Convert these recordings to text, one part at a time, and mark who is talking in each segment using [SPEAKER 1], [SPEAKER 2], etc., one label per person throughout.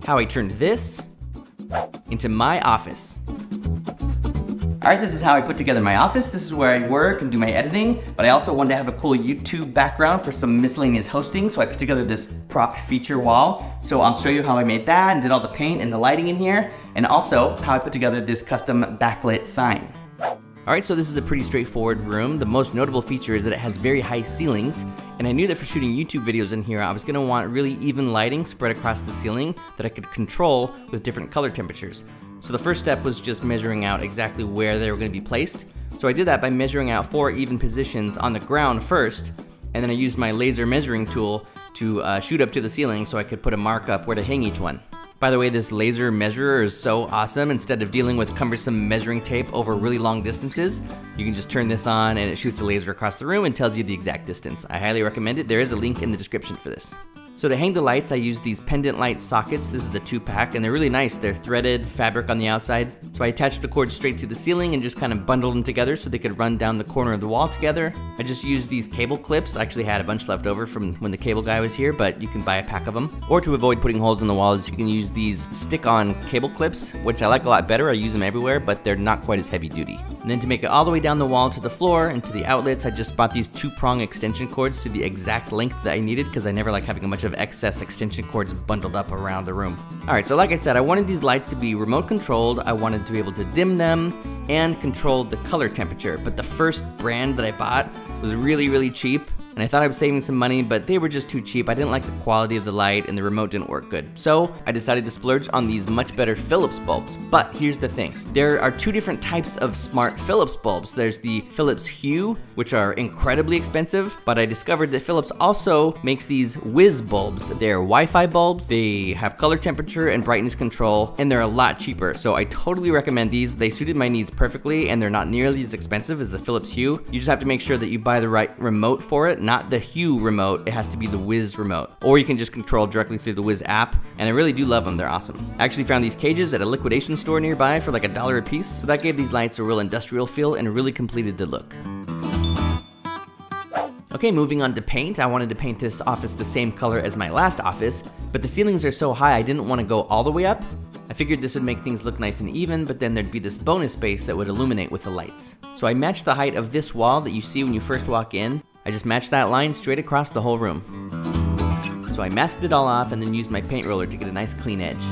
[SPEAKER 1] how I turned this into my office. Alright, this is how I put together my office. This is where I work and do my editing, but I also wanted to have a cool YouTube background for some miscellaneous hosting, so I put together this prop feature wall. So I'll show you how I made that and did all the paint and the lighting in here, and also how I put together this custom backlit sign. Alright, so this is a pretty straightforward room. The most notable feature is that it has very high ceilings, and I knew that for shooting YouTube videos in here, I was going to want really even lighting spread across the ceiling that I could control with different color temperatures. So the first step was just measuring out exactly where they were going to be placed. So I did that by measuring out 4 even positions on the ground first, and then I used my laser measuring tool to shoot up to the ceiling so I could put a mark up where to hang each one. By the way, this laser measurer is so awesome. Instead of dealing with cumbersome measuring tape over really long distances, you can just turn this on and it shoots a laser across the room and tells you the exact distance. I highly recommend it. There is a link in the description for this. So to hang the lights, I use these pendant light sockets. This is a 2-pack, and they're really nice. They're threaded fabric on the outside. So I attached the cord straight to the ceiling and just kind of bundled them together so they could run down the corner of the wall together. I just used these cable clips. I actually had a bunch left over from when the cable guy was here, but you can buy a pack of them. Or to avoid putting holes in the walls, you can use these stick-on cable clips, which I like a lot better. I use them everywhere, but they're not quite as heavy duty. And then to make it all the way down the wall to the floor and to the outlets, I just bought these 2-prong extension cords to the exact length that I needed because I never like having a bunch of excess extension cords bundled up around the room. Alright, so like I said, I wanted these lights to be remote controlled. I wanted to be able to dim them and control the color temperature. But the first brand that I bought was really cheap. And I thought I was saving some money, but they were just too cheap. I didn't like the quality of the light and the remote didn't work good. So I decided to splurge on these much better Philips bulbs. But here's the thing. There are 2 different types of smart Philips bulbs. There's the Philips Hue, which are incredibly expensive, but I discovered that Philips also makes these Whiz bulbs. They're Wi-Fi bulbs, they have color temperature and brightness control, and they're a lot cheaper. So I totally recommend these. They suited my needs perfectly, and they're not nearly as expensive as the Philips Hue. You just have to make sure that you buy the right remote for it. Not the Hue remote, it has to be the Whiz remote. Or you can just control directly through the Whiz app, and I really do love them, they're awesome. I actually found these cages at a liquidation store nearby for like $1 a piece, so that gave these lights a real industrial feel and really completed the look. Okay, moving on to paint. I wanted to paint this office the same color as my last office, but the ceilings are so high I didn't want to go all the way up. I figured this would make things look nice and even, but then there'd be this bonus space that would illuminate with the lights. So I matched the height of this wall that you see when you first walk in. I just matched that line straight across the whole room. So I masked it all off and then used my paint roller to get a nice clean edge.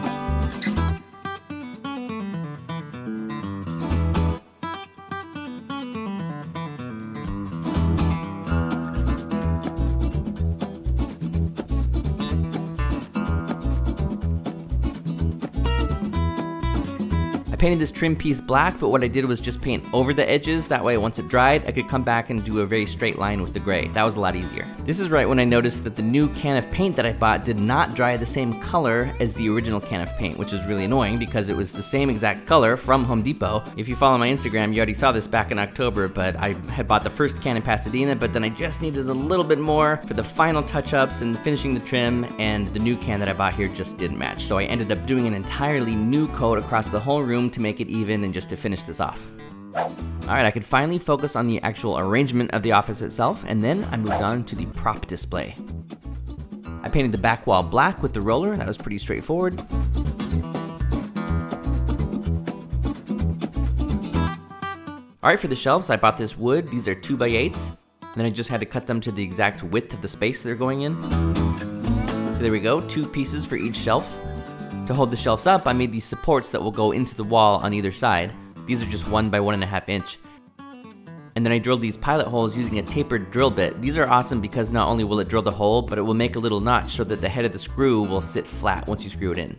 [SPEAKER 1] I painted this trim piece black, but what I did was just paint over the edges. That way, once it dried, I could come back and do a very straight line with the gray. That was a lot easier. This is right when I noticed that the new can of paint that I bought did not dry the same color as the original can of paint, which is really annoying because it was the same exact color from Home Depot. If you follow my Instagram, you already saw this back in October, but I had bought the first can in Pasadena, but then I just needed a little bit more for the final touch-ups and finishing the trim, and the new can that I bought here just didn't match. So I ended up doing an entirely new coat across the whole room to make it even and just to finish this off. Alright, I could finally focus on the actual arrangement of the office itself, and then I moved on to the prop display. I painted the back wall black with the roller. That was pretty straightforward. Alright, for the shelves, I bought this wood. These are 2x8s. And then I just had to cut them to the exact width of the space they're going in. So there we go, 2 pieces for each shelf. To hold the shelves up, I made these supports that will go into the wall on either side. These are just 1 by 1.5 inch. And then I drilled these pilot holes using a tapered drill bit. These are awesome because not only will it drill the hole, but it will make a little notch so that the head of the screw will sit flat once you screw it in.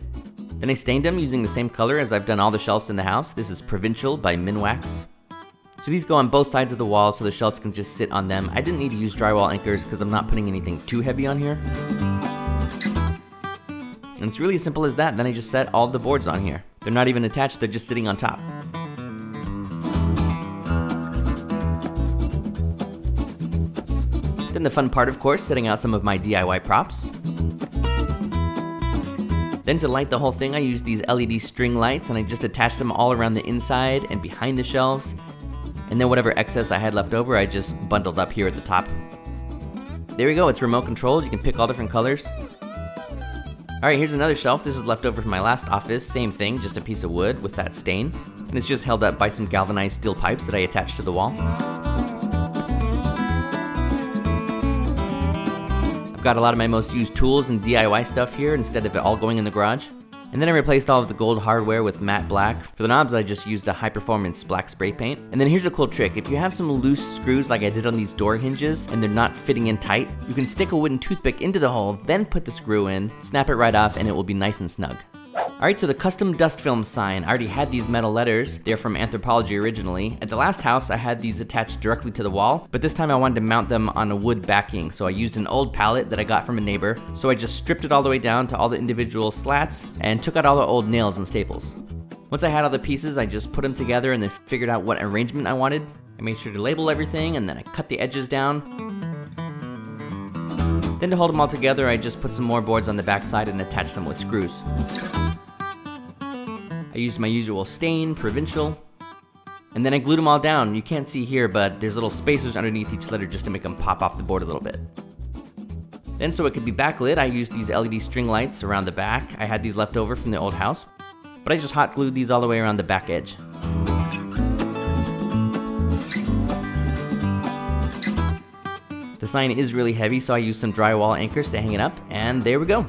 [SPEAKER 1] Then I stained them using the same color as I've done all the shelves in the house. This is Provincial by Minwax. So these go on both sides of the wall so the shelves can just sit on them. I didn't need to use drywall anchors because I'm not putting anything too heavy on here. And it's really as simple as that. Then I just set all the boards on here. They're not even attached, they're just sitting on top. Then the fun part, of course, setting out some of my DIY props. Then to light the whole thing, I used these LED string lights and I just attached them all around the inside and behind the shelves. And then whatever excess I had left over, I just bundled up here at the top. There we go, it's remote controlled. You can pick all different colors. Alright, here's another shelf. This is left over from my last office. Same thing, just a piece of wood with that stain. And it's just held up by some galvanized steel pipes that I attached to the wall. I've got a lot of my most used tools and DIY stuff here instead of it all going in the garage. And then I replaced all of the gold hardware with matte black. For the knobs, I just used a high-performance black spray paint. And then here's a cool trick. If you have some loose screws like I did on these door hinges and they're not fitting in tight, you can stick a wooden toothpick into the hole, then put the screw in, snap it right off, and it will be nice and snug. Alright, so the custom dust film sign. I already had these metal letters. They're from Anthropologie originally. At the last house, I had these attached directly to the wall, but this time I wanted to mount them on a wood backing, so I used an old pallet that I got from a neighbor. So I just stripped it all the way down to all the individual slats and took out all the old nails and staples. Once I had all the pieces, I just put them together and then figured out what arrangement I wanted. I made sure to label everything and then I cut the edges down. Then to hold them all together, I just put some more boards on the back side and attached them with screws. I used my usual stain, Provincial, and then I glued them all down. You can't see here, but there's little spacers underneath each letter just to make them pop off the board a little bit. Then so it could be backlit, I used these LED string lights around the back. I had these left over from the old house, but I just hot glued these all the way around the back edge. The sign is really heavy, so I used some drywall anchors to hang it up, and there we go.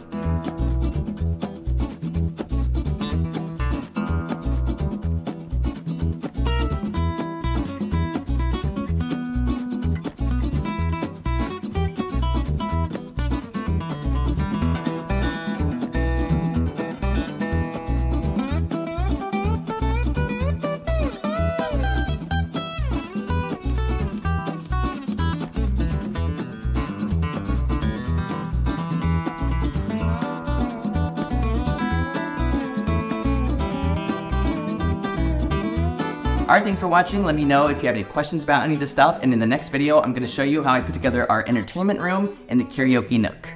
[SPEAKER 2] Alright, thanks for watching. Let me know if you have any questions about any of this stuff, and in the next video, I'm going to show you how I put together our entertainment room and the karaoke nook.